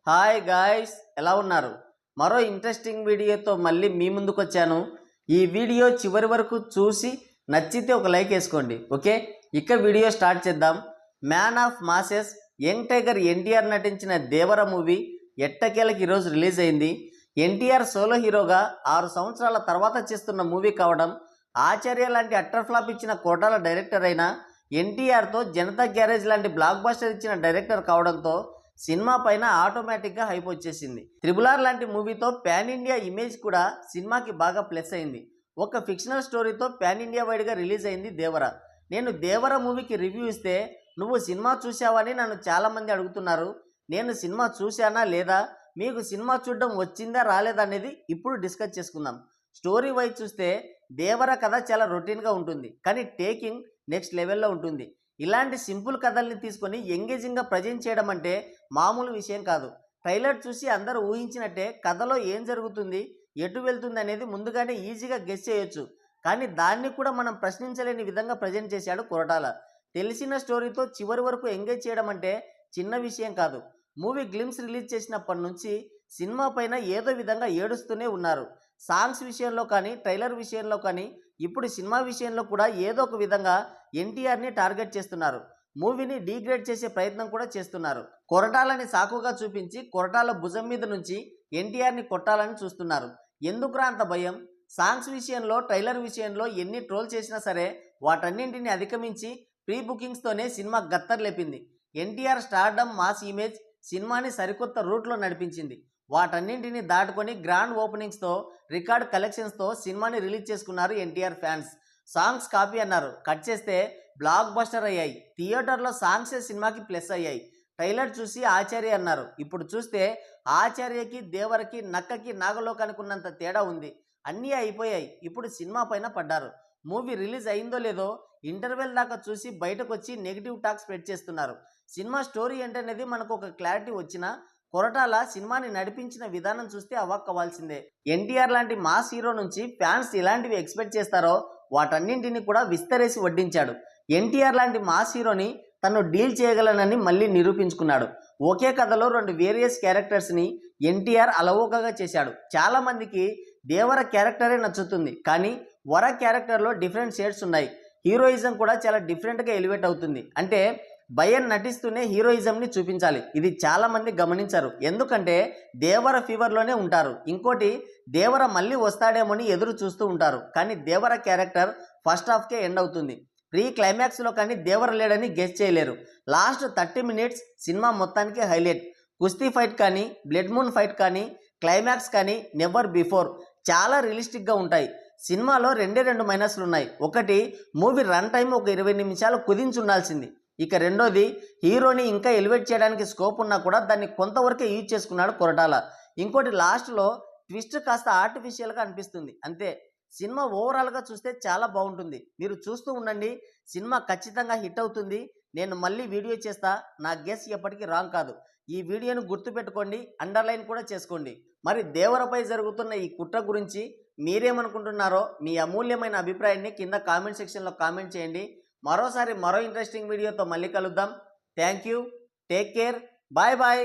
Hi guys, ఎలా ఉన్నారు? మరో ఇంట్రెస్టింగ్ వీడియోతో మళ్ళీ మీ ముందుకు వచ్చాను. ఈ వీడియో చివరి వరకు చూసి నచ్చితే ఒక లైక్ వేసుకోండి. ఓకే, ఇక వీడియో స్టార్ట్ చేద్దాం. Man of masses young tiger NTR నటించిన దేవర మూవీ ఎట్టకేలకి ఈరోజు రిలీజ్ అయింది. ఎన్టీఆర్ సోలో హీరోగా 6 సంవత్సరాల తర్వాత చేస్తున్న మూవీ కావడం, ఆచార్య లాంటి అట్టర్ ఫ్లాప్ ఇచ్చిన కోటాల డైరెక్టర్ అయిన ఎన్టీఆర్తో జనతా గ్యారేజ్ లాంటి బ్లాక్ బస్టర్ ఇచ్చిన డైరెక్టర్ కావడంతో సినిమా పైన ఆటోమేటిక్గా హైప్ వచ్చేసింది. త్రిబుల్ ఆర్ లాంటి మూవీతో పాన్ ఇండియా ఇమేజ్ కూడా సినిమాకి బాగా ప్లస్ అయింది. ఒక ఫిక్షనల్ స్టోరీతో పాన్ ఇండియా వైడ్గా రిలీజ్ అయింది దేవర. నేను దేవర మూవీకి రివ్యూ ఇస్తే నువ్వు సినిమా చూసావని నన్ను చాలామంది అడుగుతున్నారు. నేను సినిమా చూశానా లేదా, మీకు సినిమా చూడడం వచ్చిందా రాలేదా అనేది ఇప్పుడు డిస్కస్ చేసుకుందాం. స్టోరీ వైజ్ చూస్తే దేవర కథ చాలా రొటీన్గా ఉంటుంది, కానీ టేకింగ్ నెక్స్ట్ లెవెల్లో ఉంటుంది. ఇలాంటి సింపుల్ కథల్ని తీసుకొని ఎంగేజింగ్గా ప్రజెంట్ చేయడం అంటే మామూలు విషయం కాదు. ట్రైలర్ చూసి అందరూ ఊహించినట్టే కథలో ఏం జరుగుతుంది, ఎటు వెళ్తుంది అనేది ముందుగానే ఈజీగా గెస్ చేయొచ్చు. కానీ దాన్ని కూడా మనం ప్రశ్నించలేని విధంగా ప్రజెంట్ చేశాడు కొరటాల. తెలిసిన స్టోరీతో చివరి వరకు ఎంగేజ్ చేయడం అంటే చిన్న విషయం కాదు. మూవీ గ్లిమ్స్ రిలీజ్ చేసినప్పటి నుంచి సినిమా పైన ఏదో విధంగా ఏడుస్తూనే ఉన్నారు. సాంగ్స్ విషయంలో కానీ, ట్రైలర్ విషయంలో కానీ, ఇప్పుడు సినిమా విషయంలో కూడా ఏదో ఒక విధంగా ఎన్టీఆర్ని టార్గెట్ చేస్తున్నారు. మూవీని డీగ్రేడ్ చేసే ప్రయత్నం కూడా చేస్తున్నారు. కొరటాలని సాకుగా చూపించి కొరటాల భుజం మీద నుంచి ఎన్టీఆర్ని కొట్టాలని చూస్తున్నారు. ఎందుకురా అంత భయం? సాంగ్స్ విషయంలో, ట్రైలర్ విషయంలో ఎన్ని ట్రోల్ చేసినా సరే వాటన్నింటిని అధిగమించి ప్రీ బుకింగ్స్తోనే సినిమా గత్తర్ లేపింది. ఎన్టీఆర్ స్టార్డమ్, మాస్ ఇమేజ్ సినిమాని సరికొత్త రూట్లో నడిపించింది. వాటన్నింటిని దాటుకొని గ్రాండ్ ఓపెనింగ్స్తో, రికార్డ్ కలెక్షన్స్తో సినిమాని రిలీజ్ చేసుకున్నారు ఎన్టీఆర్ ఫ్యాన్స్. సాంగ్స్ కాపీ అన్నారు, కట్ చేస్తే బ్లాక్ బస్టర్ అయ్యాయి. థియేటర్లో సాంగ్సే సినిమాకి ప్లస్ అయ్యాయి. ట్రైలర్ చూసి ఆచార్య అన్నారు, ఇప్పుడు చూస్తే ఆచార్యకి, దేవరకి, నక్కకి, నాగలోకానికి ఉన్నంత తేడా ఉంది. అన్నీ అయిపోయాయి, ఇప్పుడు సినిమా పైన పడ్డారు. మూవీ రిలీజ్ అయిందో లేదో ఇంటర్వెల్ దాకా చూసి బయటకు వచ్చి నెగిటివ్ టాక్ స్ప్రెడ్ చేస్తున్నారు. సినిమా స్టోరీ ఏంటనేది మనకు ఒక క్లారిటీ వచ్చినా కొరటాల సినిమాని నడిపించిన విధానం చూస్తే అవ్వక్కవాల్సిందే. ఎన్టీఆర్ లాంటి మాస్ హీరో నుంచి ఫ్యాన్స్ ఎలాంటివి ఎక్స్పెక్ట్ చేస్తారో వాటన్నింటినీ కూడా విస్తరేసి వడ్డించాడు. ఎన్టీఆర్ లాంటి మాస్ హీరోని తను డీల్ చేయగలనని మళ్ళీ నిరూపించుకున్నాడు. ఒకే కథలో 2 వేరియస్ క్యారెక్టర్స్ని ఎన్టీఆర్ అలవోకగా చేశాడు. చాలామందికి దేవర క్యారెక్టరే నచ్చుతుంది, కానీ వర క్యారెక్టర్లో డిఫరెంట్ షేడ్స్ ఉన్నాయి. హీరోయిజం కూడా చాలా డిఫరెంట్గా ఎలివేట్ అవుతుంది. అంటే భయం నటిస్తూనే హీరోయిజంని చూపించాలి. ఇది చాలామంది గమనించారు, ఎందుకంటే దేవర ఫీవర్లోనే ఉంటారు. ఇంకోటి, దేవర మళ్ళీ వస్తాడేమోని ఎదురు చూస్తూ ఉంటారు. కానీ దేవర క్యారెక్టర్ ఫస్ట్ హాఫ్కే ఎండ్ అవుతుంది. ప్రీ క్లైమాక్స్లో కానీ దేవర లేడని గెస్ చేయలేరు. లాస్ట్ 30 మినిట్స్ సినిమా మొత్తానికి హైలైట్. కుస్తీ ఫైట్ కానీ, బ్లడ్ మూన్ ఫైట్ కానీ, క్లైమాక్స్ కానీ నెవర్ బిఫోర్ చాలా రియలిస్టిక్గా ఉంటాయి. సినిమాలో 2 మైనస్లు ఉన్నాయి. ఒకటి, మూవీ రన్ టైం ఒక 20 నిమిషాలు కుదించుండాల్సింది. ఇక రెండోది, హీరోని ఇంకా ఎలివేట్ చేయడానికి స్కోప్ ఉన్నా కూడా దాన్ని కొంతవరకే యూజ్ చేసుకున్నాడు కొరటాల. ఇంకోటి, లాస్ట్లో ట్విస్ట్ కాస్త ఆర్టిఫిషియల్గా అనిపిస్తుంది అంతే. సినిమా ఓవరాల్గా చూస్తే చాలా బాగుంటుంది. మీరు చూస్తూ ఉండండి, సినిమా ఖచ్చితంగా హిట్ అవుతుంది. నేను మళ్ళీ వీడియో చేస్తా, నా గెస్ ఎప్పటికీ రాంగ్ కాదు. ఈ వీడియోను గుర్తుపెట్టుకోండి, అండర్లైన్ కూడా చేసుకోండి. మరి దేవరపై జరుగుతున్న ఈ కుట్ర గురించి మీరేమనుకుంటున్నారో మీ అమూల్యమైన అభిప్రాయాన్ని కింద కామెంట్ సెక్షన్లో కామెంట్ చేయండి. మరో ఇంట్రెస్టింగ్ వీడియోతో మళ్ళీ కలుద్దాం. Thank you, take care, bye bye.